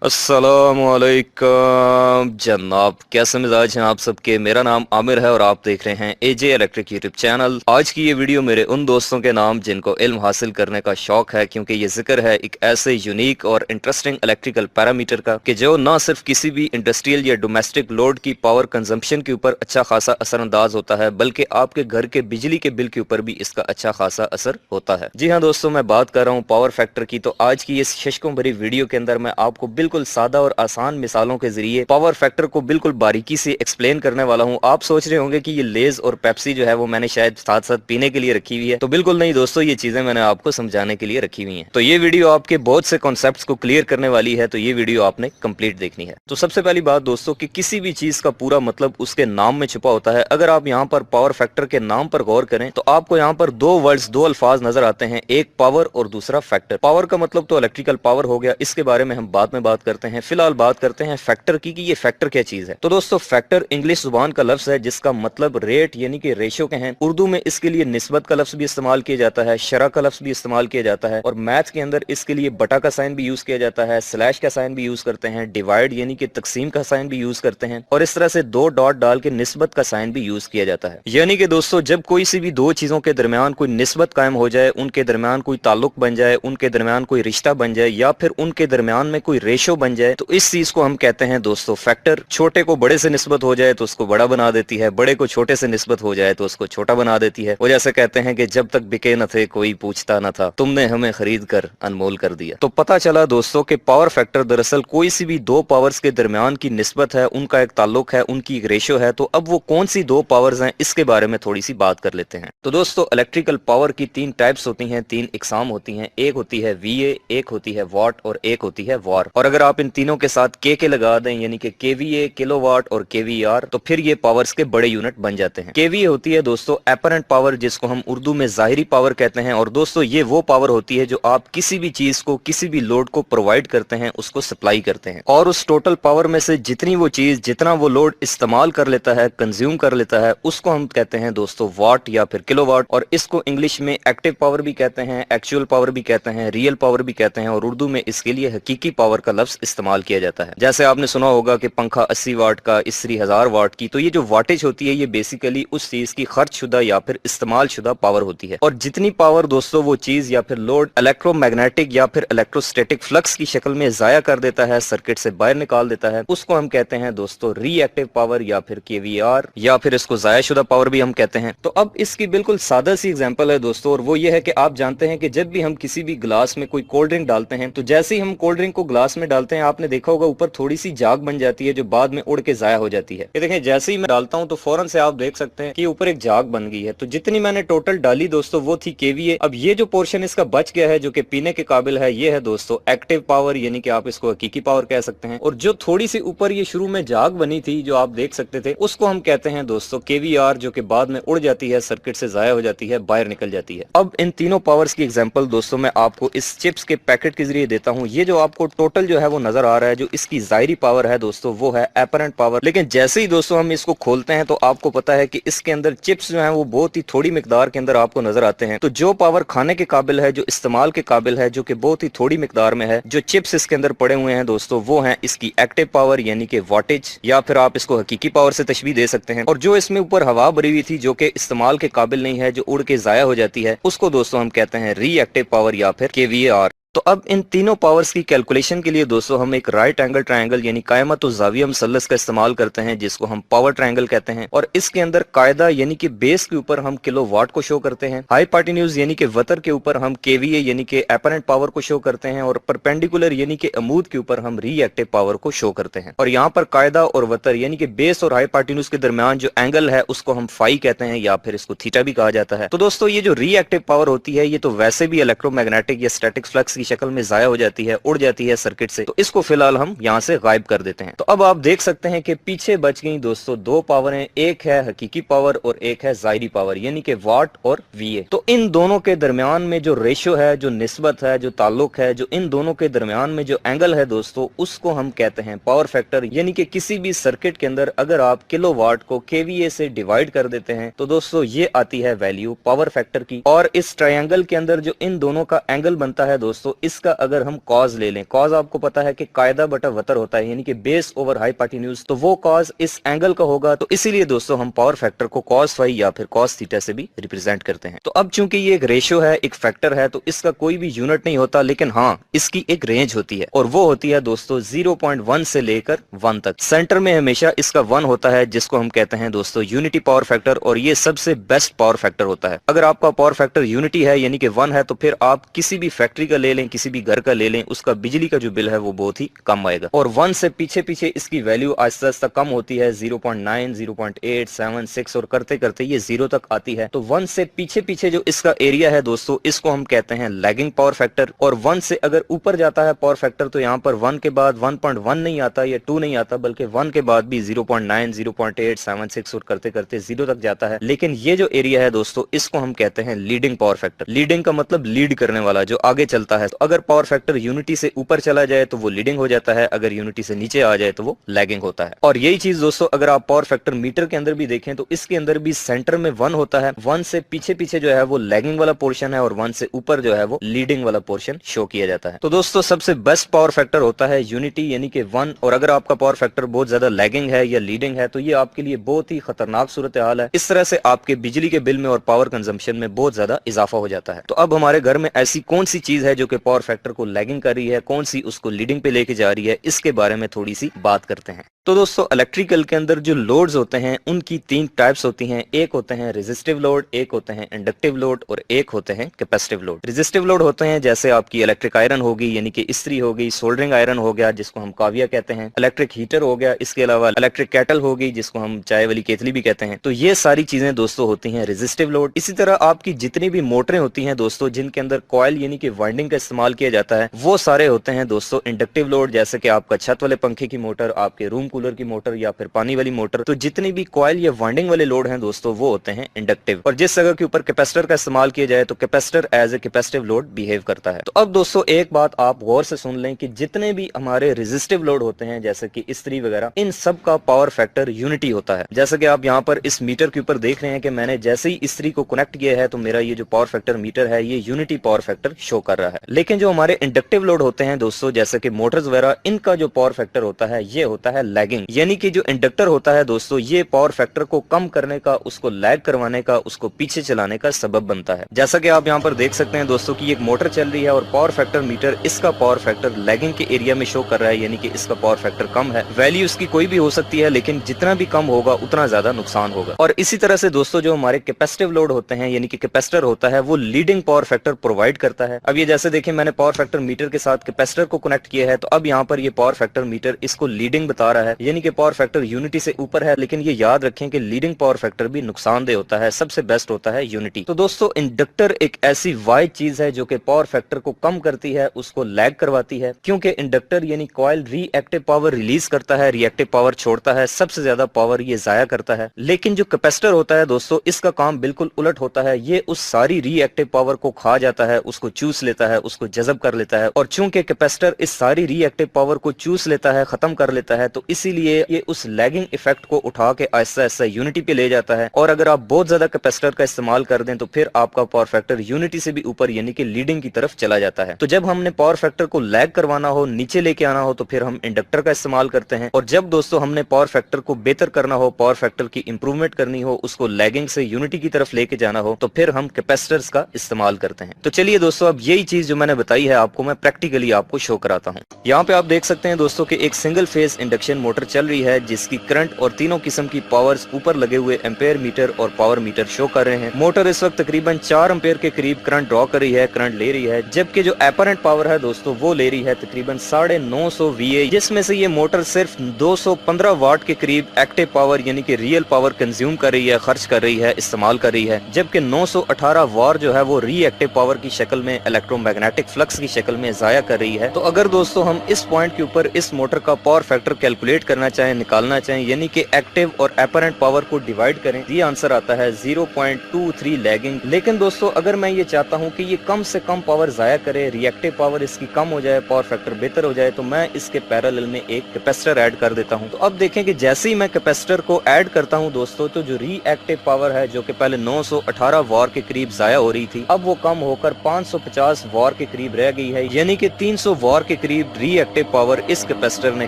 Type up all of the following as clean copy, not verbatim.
अस्सलामुअलैकुम जनाब, कैसे मिजाज हैं आप सबके। मेरा नाम आमिर है और आप देख रहे हैं एजे इलेक्ट्रिक यूट्यूब चैनल। आज की ये वीडियो मेरे उन दोस्तों के नाम जिनको इल्म हासिल करने का शौक है, क्योंकि ये जिक्र है एक ऐसे यूनिक और इंटरेस्टिंग इलेक्ट्रिकल पैरामीटर का कि जो न सिर्फ किसी भी इंडस्ट्रियल या डोमेस्टिक लोड की पावर कंजम्पशन के ऊपर अच्छा खासा असरअंदाज होता है, बल्कि आपके घर के बिजली के बिल के ऊपर भी इसका अच्छा खासा असर होता है। जी हाँ दोस्तों, मैं बात कर रहा हूँ पावर फैक्टर की। तो आज की इस शशकों भरी वीडियो के अंदर मैं आपको बिल्कुल सादा और आसान मिसालों के जरिए पावर फैक्टर को बिल्कुल बारीकी से एक्सप्लेन करने वाला हूं। आप सोच रहे होंगे कि ये लेज और पेप्सी जो है वो मैंने शायद साथ साथ पीने के लिए रखी हुई है, तो बिल्कुल नहीं दोस्तों, ये चीजें मैंने आपको समझाने के लिए रखी हुई हैं। तो ये वीडियो आपके बहुत से कॉन्सेप्ट्स को क्लियर करने वाली है, तो ये वीडियो आपने कंप्लीट देखनी है। तो सबसे पहली बात दोस्तों कि किसी भी चीज का पूरा मतलब उसके नाम में छुपा होता है। अगर आप यहाँ पर पावर फैक्टर के नाम पर गौर करें तो आपको यहाँ पर दो वर्ड्स, दो अल्फाज नजर आते हैं, एक पावर और दूसरा फैक्टर। पावर का मतलब तो इलेक्ट्रिकल पावर हो गया, इसके बारे में हम बाद में बात करते हैं। फिलहाल बात करते हैं फैक्टर की कि ये फैक्टर क्या चीज है। तो दोस्तों, फैक्टर इंग्लिश जुबान का लफ्ज है जिसका मतलब रेट यानी कि रेशो के हैं। उर्दू में इसके लिए निस्बत का लफ्ज भी इस्तेमाल किया जाता है, शरह का लफ्ज भी इस्तेमाल किया जाता है, और मैथ के अंदर इसके लिए बटा का साइन भी यूज किया जाता है, स्लैश का साइन भी यूज करते हैं, डिवाइड यानी कि तकसीम का साइन भी यूज करते हैं, और इस तरह से दो डॉट डाल के निस्बत का साइन भी यूज किया जाता है। यानी कि दोस्तों, जब कोई सी भी दो चीजों के दरमियान कोई निस्बत कायम हो जाए, उनके दरमियान कोई ताल्लुक बन जाए, उनके दरमियान कोई रिश्ता बन जाए, या फिर उनके दरमियान में कोई रेशो बन जाए, तो इस चीज को हम कहते हैं दोस्तों फैक्टर। छोटे को बड़े से निस्बत हो जाए तो उसको बड़ा बना देती है, बड़े को छोटे से निस्बत हो जाए तो उसको छोटा बना देती है। वो जैसे कहते हैं कि जब तक बिके न थे कोई पूछता न था, तुमने हमें खरीद कर अनमोल कर दिया। तो पता चला दोस्तों कि पावर फैक्टर दरअसल कोई सी भी दो पावर्स के दरमियान की निस्बत है, उनका एक ताल्लुक है, उनकी एक रेशो है। तो अब वो कौन सी दो पावर्स हैं, इसके बारे में थोड़ी सी बात कर लेते हैं। तो दोस्तों, इलेक्ट्रिकल पावर की तीन टाइप्स होती हैं, तीन इकसाम होती हैं। एक होती है VA, एक होती है वॉट और एक होती है वार। और अगर आप इन तीनों के साथ के लगा दें, यानी कि KVA किलोवाट और KVAR, तो फिर ये पावर्स के बड़े यूनिट बन जाते हैं। KVA होती है दोस्तों एपरेंट पावर, जिसको हम उर्दू में जाहिरी पावर कहते हैं। और दोस्तों, ये वो पावर होती है जो आप किसी भी चीज को, किसी भी लोड को प्रोवाइड करते हैं, उसको सप्लाई करते हैं, और उस टोटल पावर में से जितनी वो चीज, जितना वो लोड इस्तेमाल कर लेता है, कंज्यूम कर लेता है, उसको हम कहते हैं दोस्तों वाट या फिर किलोवाट। और इसको इंग्लिश में एक्टिव पावर भी कहते हैं, एक्चुअल पावर भी कहते हैं, रियल पावर भी कहते हैं, और उर्दू में इसके लिए हकीकी पावर का लफ्ज इस्तेमाल किया जाता है। जैसे आपने सुना होगा कि पंखा 80 वाट का, इस्त्री 1000 वाट की। तो ये जो वाटेज होती है, ये बेसिकली उस चीज की खर्च शुदा या फिर इस्तेमाल शुदा पावर होती है। और जितनी पावर दोस्तों वो चीज या फिर लोड इलेक्ट्रोमैग्नेटिक या फिर इलेक्ट्रोस्टैटिक फ्लक्स की शक्ल में जाया कर देता है, सर्किट से बाहर निकाल देता है, उसको हम कहते हैं दोस्तों रिएक्टिव पावर या फिर KVAR, या फिर इसको जाया शुदा पावर भी हम कहते हैं। तो अब इसकी बिल्कुल सादा सी एग्जांपल है दोस्तों, और वो ये है कि आप जानते हैं कि जब भी हम किसी भी गिलास में कोई कोल्ड ड्रिंक डालते हैं, तो जैसे ही हम कोल्ड ड्रिंक को ग्लास में डालते हैं, आपने देखा होगा ऊपर थोड़ी सी जाग बन जाती है जो बाद में उड़ के जाया हो जाती है। ये देखें, जैसे ही मैं डालता हूं तो फौरन से आप देख सकते हैं कि ऊपर एक जाग बन गई है। तो जितनी मैंने टोटल डाली दोस्तों वो थी KVA। अब ये जो पोर्शन इसका बच गया है जो कि पीने के काबिल है, ये है दोस्तों एक्टिव पावर, यानी कि आप इसको हकीकी पावर कह सकते हैं। और जो थोड़ी सी ऊपर ये शुरू में जाग बनी थी जो आप देख सकते थे, उसको हम कहते हैं दोस्तों KVAR, जो कि बाद में उड़ जाती है, सर्किट से जाया हो जाती है, बाहर निकल जाती है। अब इन तीनों पावर्स की एग्जांपल दोस्तों मैं आपको इस चिप्स के पैकेट के जरिए देता हूं। ये जो आपको टोटल जो है वो नजर आ रहा है, जो इसकी जाहिरी पावर है दोस्तों वो है एपरेंट पावर। लेकिन जैसे ही दोस्तों हम इसको खोलते हैं तो आपको पता है कि इसके अंदर चिप्स जो हैं वो बहुत ही थोड़ी मिकदार के अंदर आपको नजर आते हैं। तो जो पावर खाने के काबिल है, जो इस्तेमाल के काबिल है, जो कि बहुत ही थोड़ी मिकदार में है, जो चिप्स इसके अंदर पड़े हुए हैं दोस्तों, वो है इसकी एक्टिव पावर यानी कि वाटेज, या फिर आप इसको हकीकी पावर से तशबीह दे सकते हैं। और जो इसमें ऊपर हवा भरी हुई थी जो कि इस्तेमाल के काबिल नहीं है, जो उड़ के जाया हो जाती है, उसको दोस्तों हम कहते हैं रिएक्टिव पावर या फिर KVAR। तो अब इन तीनों पावर्स की कैलकुलेशन के लिए दोस्तों हम एक राइट एंगल ट्रायंगल यानी कायमत और जाविया मुसल्लस का इस्तेमाल करते हैं, जिसको हम पावर ट्रायंगल कहते हैं। और इसके अंदर कायदा यानी कि बेस के ऊपर हम किलोवाट को शो करते हैं, हाइपोटेन्यूज यानी कि वतर के ऊपर हम KVA यानी कि एपरेंट पावर को शो करते हैं, और परपेंडिकुलर यानी कि अमूद के ऊपर हम रिएक्टिव पावर को शो करते हैं। और यहाँ पर कायदा और वतर यानी कि बेस और हाइपोटेन्यूज के दरमियान जो एंगल है उसको हम फाई कहते हैं, या फिर इसको थीटा भी कहा जाता है। तो दोस्तों, ये जो रिएक्टिव पावर होती है, ये तो वैसे भी इलेक्ट्रोमैग्नेटिक या स्टैटिक फ्लक्स की शक्ल में जाया हो जाती है, उड़ जाती है सर्किट से, तो इसको फिलहाल हम यहाँ से गायब कर देते हैं। तो अब आप देख सकते हैं कि पीछे बच गई दोस्तों दो पावर हैं, एक है हकीकी पावर और एक है जाहिरी पावर यानी कि वाट और VA। तो इन दोनों के दरमियान में जो रेशो है, जो निस्बत है, जो ताल्लुक है, जो इन दोनों के दरमियान में जो एंगल है दोस्तों, उसको हम कहते हैं पावर फैक्टर। यानी कि किसी भी सर्किट के अंदर अगर आप किलोवाट को KVA से डिवाइड कर देते हैं तो दोस्तों ये आती है वैल्यू पावर फैक्टर की। और इस ट्रायंगल के अंदर जो इन दोनों का एंगल बनता है दोस्तों, दोस्तों इसका अगर हम कॉज ले लें, कॉज आपको पता है कि कायदा बटा वतर होता है, यानी कि बेस ओवर हाइपोटेन्यूज, तो वो कॉज इस एंगल का होगा। तो इसीलिए दोस्तों हम पावर फैक्टर को कॉस फाई या फिर कॉस थीटा से भी रिप्रेजेंट करते हैं। तो अब चूंकि ये एक रेशियो है, एक फैक्टर है, तो इसका कोई भी यूनिट नहीं होता, लेकिन हाँ इसकी एक रेंज होती है और वो होती है दोस्तों 0.1 से लेकर 1 तक। सेंटर में हमेशा इसका 1 होता है, जिसको हम कहते हैं दोस्तों यूनिटी पावर फैक्टर, और ये सबसे बेस्ट पावर फैक्टर होता है। अगर आपका पावर फैक्टर यूनिटी है यानी कि 1 है, तो फिर आप किसी भी फैक्ट्री का ले लें, किसी भी घर का ले लें, उसका बिजली का जो बिल है वो बहुत ही कम आएगा। और 1 से पीछे पीछे इसकी वैल्यू आहिस्ता आहिस्ता कम होती है, 0.9, 0.8, 7, 6 और करते करते ये 0 तक आती है। तो 1 से पीछे पीछे जो इसका एरिया है दोस्तों, इसको हम कहते हैं लैगिंग पावर फैक्टर। और 1 से अगर ऊपर जाता है पावर फैक्टर, तो यहाँ पर 1 के बाद 1.1 नहीं आता या 2 नहीं आता, बल्कि 1 के बाद भी 0.9, 0.8, 7, 6 और करते करते 0 तक जाता है। लेकिन ये जो एरिया है दोस्तों, इसको हम कहते हैं लीडिंग पावर फैक्टर। लीडिंग का मतलब लीड करने वाला, जो आगे चलता है। तो अगर पावर फैक्टर यूनिटी से ऊपर चला जाए तो वो लीडिंग हो जाता है, अगर यूनिटी से नीचे आ जाए तो वो लैगिंग होता है। और यही चीज दोस्तों अगर आप पावर फैक्टर मीटर के अंदर भी देखें, तो इसके अंदर भी सेंटर में 1 होता है। 1 से पीछे पीछे जो है वो लैगिंग वाला पोर्शन है, और 1 से ऊपर जो है वो लीडिंग वाला पोर्शन शो किया जाता है। तो दोस्तों सबसे बेस्ट पावर फैक्टर होता है यूनिटी यानी कि 1। और अगर आपका पावर फैक्टर बहुत ज्यादा लैगिंग है या लीडिंग है, तो ये आपके लिए बहुत ही खतरनाक सूरत हाल है। इस तरह से आपके बिजली के बिल में और पावर कंजम्पशन में बहुत ज्यादा इजाफा हो जाता है। तो अब हमारे घर में ऐसी कौन सी चीज है जो कि पावर फैक्टर को लैगिंग कर रही है, कौन सी उसको लीडिंग पे लेके जा रही है, इसके बारे में थोड़ी सी बात करते हैं। तो दोस्तों इलेक्ट्रिकल के अंदर जो लोड्स होते हैं उनकी 3 टाइप्स होती हैं। एक होते हैं रेजिस्टिव लोड, एक होते हैं इंडक्टिव लोड और एक होते हैं कैपेसिटिव लोड। रेजिस्टिव लोड होते हैं जैसे आपकी इलेक्ट्रिक आयरन होगी यानी कि इस्त्री हो गई, सोल्डरिंग आयरन हो गया जिसको हम काविया कहते हैं, इलेक्ट्रिक हीटर हो गया, इसके अलावा इलेक्ट्रिक केटल होगी जिसको हम चाय वाली केतली भी कहते हैं। तो ये सारी चीजें दोस्तों होती हैं रेजिस्टिव लोड। इसी तरह आपकी जितनी भी मोटरें होती हैं दोस्तों, जिनके अंदर कॉइल यानी कि वाइंडिंग का इस्तेमाल किया जाता है, वो सारे होते हैं दोस्तों इंडक्टिव लोड। जैसे कि आपका छत वाले पंखे की मोटर, आपके रूम कूलर की मोटर या फिर पानी वाली मोटर, तो जितनी भी कॉइल या वाइंडिंग वाले लोड हैं दोस्तों वो होते हैं इंडक्टिव। और जिस जगह के ऊपर कैपेसिटर का इस्तेमाल किया जाए तो capacitor as a capacitive load behave करता है। तो अब दोस्तों एक बात आप गौर से सुन लें कि जितने भी हमारे रेजिस्टिव लोड होते हैं जैसे कि इस्त्री वगैरह, इन सब का पावर फैक्टर यूनिटी होता है। जैसे कि आप यहाँ पर इस मीटर के ऊपर देख रहे हैं कि मैंने जैसे ही इस्त्री को कनेक्ट किया है तो मेरा ये जो पावर फैक्टर मीटर है ये यूनिटी पावर फैक्टर शो कर रहा है। लेकिन जो हमारे इंडक्टिव लोड होते हैं दोस्तों जैसे कि मोटर्स वगैरह, इनका जो पावर फैक्टर होता है ये होता है लैगिंग। यानी कि जो इंडक्टर होता है दोस्तों ये पावर फैक्टर को कम करने का, उसको लैग करवाने का, उसको पीछे चलाने का सबब बनता है। जैसा कि आप यहाँ पर देख सकते हैं दोस्तों कि एक मोटर चल रही है और पावर फैक्टर मीटर इसका पावर फैक्टर लैगिंग के एरिया में शो कर रहा है, यानी कि इसका पावर फैक्टर कम है। वैल्यू इसकी कोई भी हो सकती है लेकिन जितना भी कम होगा उतना ज्यादा नुकसान होगा। और इसी तरह से दोस्तों जो हमारे कैपेसिटिव लोड होते हैं यानी कि कैपेसिटर होता है वो लीडिंग पावर फैक्टर प्रोवाइड करता है। अब ये जैसे देखिए मैंने पावर फैक्टर मीटर के साथ कैपेसिटर को कनेक्ट किया है, तो अब यहाँ पर ये पावर फैक्टर मीटर इसको लीडिंग बता रहा है, यानी कि पावर फैक्टर यूनिटी से ऊपर है। लेकिन ये याद रखें कि लीडिंग पावर फैक्टर भी नुकसानदेह होता है, सबसे बेस्ट होता है यूनिटी। तो दोस्तों इंडक्टर एक ऐसी वाइड चीज है जो कि पावर फैक्टर को कम करती है, उसको लैग करवाती है, क्योंकि इंडक्टर यानी कॉइल रिएक्टिव पावर रिलीज करता है, रिएक्टिव पावर छोड़ता है, सबसे ज्यादा पावर ये जाया करता है। लेकिन जो कैपेसिटर होता है दोस्तों इसका काम बिल्कुल उलट होता है, ये उस सारी रिएक्टिव पावर को खा जाता है, उसको चूस लेता है, उसको जज़ब कर लेता है। और चूंकि कैपेसिटर इस सारी रिएक्टिव पावर को चूस लेता है, खत्म कर लेता है, तो इसीलिए ये उस लैगिंग इफेक्ट को उठा के आहिस्ता आहिस्ता यूनिटी पे ले जाता है। और अगर आप बहुत ज्यादा कैपेसिटर का इस्तेमाल कर दें तो फिर आपका पावर फैक्टर यूनिटी से भी ऊपर यानी कि लीडिंग की तरफ चला जाता है। तो जब हमने पावर फैक्टर को लैग करवाना हो, नीचे लेके आना हो, तो फिर हम इंडक्टर का इस्तेमाल करते हैं। और जब दोस्तों हमने पावर फैक्टर को बेहतर करना हो, पावर फैक्टर की इंप्रूवमेंट करनी हो, उसको लैगिंग से यूनिटी की तरफ लेके जाना हो, तो फिर हम कैपेसिटर्स का इस्तेमाल करते हैं। तो चलिए दोस्तों अब यही चीज जो मैंने बताई है आपको मैं प्रैक्टिकली आपको शो कराता हूँ। यहाँ पे आप देख सकते हैं दोस्तों कि एक सिंगल फेज इंडक्शन मोटर चल रही है जिसकी करंट और तीनों किस्म की पावर्स ऊपर लगे हुए एम्पेयर मीटर और पावर मीटर शो कर रहे हैं। मोटर इस वक्त तकरीबन 4 एम्पेयर के करीब करंट ड्रॉ कर रही है, करंट ले रही है, जबकि जो एपरेंट पावर है दोस्तों वो ले रही है तकरीबन 950 VA, जिसमें से ये मोटर सिर्फ 215 वाट के करीब एक्टिव पावर यानी कि रियल पावर कंज्यूम कर रही है, खर्च कर रही है, इस्तेमाल कर रही है, जबकि 918 वाट जो है वो रीएक्टिव पावर की शक्ल में, इलेक्ट्रोमैग्नेटिक फ्लक्स की शक्ल में जाया कर रही है। तो अगर दोस्तों हम इस पॉइंट के ऊपर इस मोटर का पावर फैक्टर कैलकुलेट कैलकुलेट करना चाहें, निकालना चाहें, यानी कि एक्टिव और एपरेंट पावर को डिवाइड करें, ये आंसर आता है 0.23 लैगिंग। लेकिन दोस्तों अगर मैं ये चाहता हूँ कि ये कम से कम पावर जाया करे, रिएक्टिव पावर इसकी कम हो जाए, पावर फैक्टर बेहतर हो जाए, तो मैं इसके पैरेलल में एक कैपेसिटर ऐड कर देता हूँ। तो अब देखें कि जैसे ही मैं कैपेसिटर को ऐड करता हूँ दोस्तों, तो जो रिएक्टिव पावर है जो कि पहले 918 वॉर के करीब जाया हो रही थी, अब वो कम होकर 550 वॉर के करीब रह गई है, यानी कि 300 वॉर के करीब रिएक्टिव पावर इस कैपेसिटर ने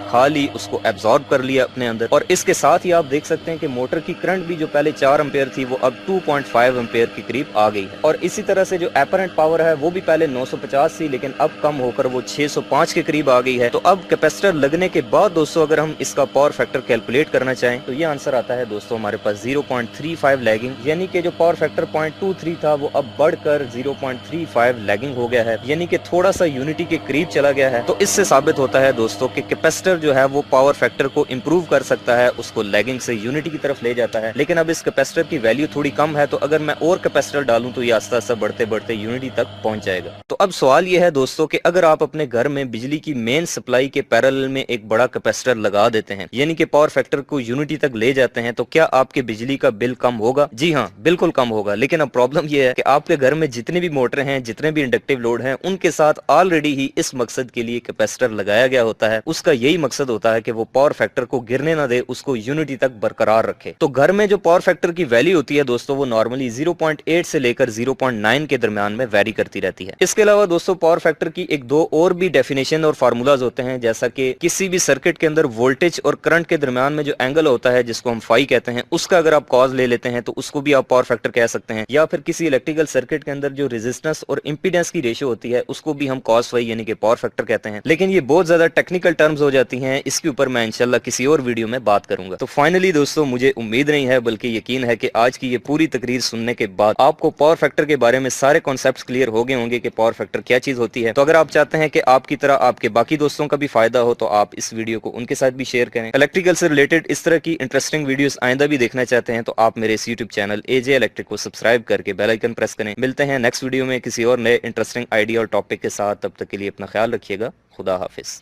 खा ली, उसको एब्जॉर्ब कर लिया अपने अंदर। और इसके साथ ही आप देख सकते हैं कि मोटर की करंट भी जो पहले 4 एम्पेयर थी वो अब 2.5 एम्पेयर के करीब आ गई है। और इसी तरह से जो एपरेंट पावर है वो भी पहले 950 थी, लेकिन अब कम होकर वो 605 के करीब आ गई है। तो अब कैपेसिटर लगने के बाद दोस्तों अगर हम इसका पावर फैक्टर कैलकुलेट करना चाहें तो ये आंसर आता है दोस्तों हमारे पास 0.35 लैगिंग, यानी कि जो पावर फैक्टर 0.23 था वो अब बढ़कर 0.35 लैगिंग हो गया है, यानी कि थोड़ा सा यूनिटी के करीब चला गया है। तो इससे साबित होता है दोस्तों कि कैपेसिटर जो है वो पावर फैक्टर को इंप्रूव कर सकता है, उसको लैगिंग से यूनिटी की तरफ ले जाता है। लेकिन अब इस कैपेसिटर की वैल्यू थोड़ी कम है, तो अगर मैं और कैपेसिटर डालूं तो ये आस्ता आस्ता बढ़ते बढ़ते यूनिटी तक पहुंच जाएगा। तो अब सवाल ये है दोस्तों कि अगर आप अपने घर में बिजली की मेन सप्लाई के पैरेलल में एक बड़ा कैपेसिटर लगा देते हैं, यानी कि पावर फैक्टर को यूनिटी तक ले जाते हैं, तो क्या आपके बिजली का बिल कम होगा? जी हाँ, बिल्कुल कम होगा। लेकिन अब प्रॉब्लम यह है कि आपके घर में जितने भी मोटरें हैं, जितने भी इंडक्टिव लोड हैं, उनके साथ ऑलरेडी ही इस मकसद के लिए कैपेसिटर लगाया गया होता है। उसका यही मकसद होता है कि वो पावर फैक्टर को गिरने ना दे, उसको यूनिटी तक बरकरार रखे। तो घर में जो पावर फैक्टर की वैल्यू होती है दोस्तों वो नॉर्मली 0.8 से लेकर 0.9 के दरमियान में वेरी करती रहती है। इसके अलावा दोस्तों पावर फैक्टर की एक दो और भी डेफिनेशन और फार्मूलाज होते हैं, जैसा कि किसी भी सर्किट के अंदर वोल्टेज और करंट के दरमियान में जो एंगल होता है जिसको हम फाई कहते हैं, उसका अगर आप कॉज ले लेते हैं तो उसको भी आप पावर फैक्टर कह सकते हैं। या फिर किसी इलेक्ट्रिकल सर्किट के अंदर जो रेजिस्टेंस और इंपीडेंस की रेशियो होती है उसको भी हम कॉस फाई यानी कि पावर फैक्टर कहते हैं। लेकिन ये बहुत ज्यादा टेक्निकल टर्म्स हो जाती हैं, इसके ऊपर मैं इंशाल्लाह किसी और वीडियो में बात करूंगा। तो फाइनली दोस्तों मुझे उम्मीद नहीं है बल्कि यकीन है कि आज की ये पूरी तकरीर सुनने के बाद आपको पावर फैक्टर के बारे में सारे कॉन्सेप्ट्स क्लियर हो गए होंगे कि पावर फैक्टर क्या चीज होती है। तो अगर आप चाहते हैं कि आपकी तरह आपके बाकी दोस्तों का भी फायदा हो तो आप इस वीडियो को उनके साथ भी शेयर करें। इलेक्ट्रिकल से रिलेटेड इस तरह की इंटरेस्टिंग वीडियोस आइंदा भी देखना चाहते हैं तो आप मेरे इस यूट्यूब चैनल एजे इलेक्ट्रिक को सब्सक्राइब करके बेल आइकन प्रेस करें। मिलते हैं नेक्स्ट वीडियो में किसी और नए इंटरेस्टिंग आइडिया और टॉपिक के साथ। तब तक के लिए अपना ख्याल रखिएगा। खुदा हाफिज।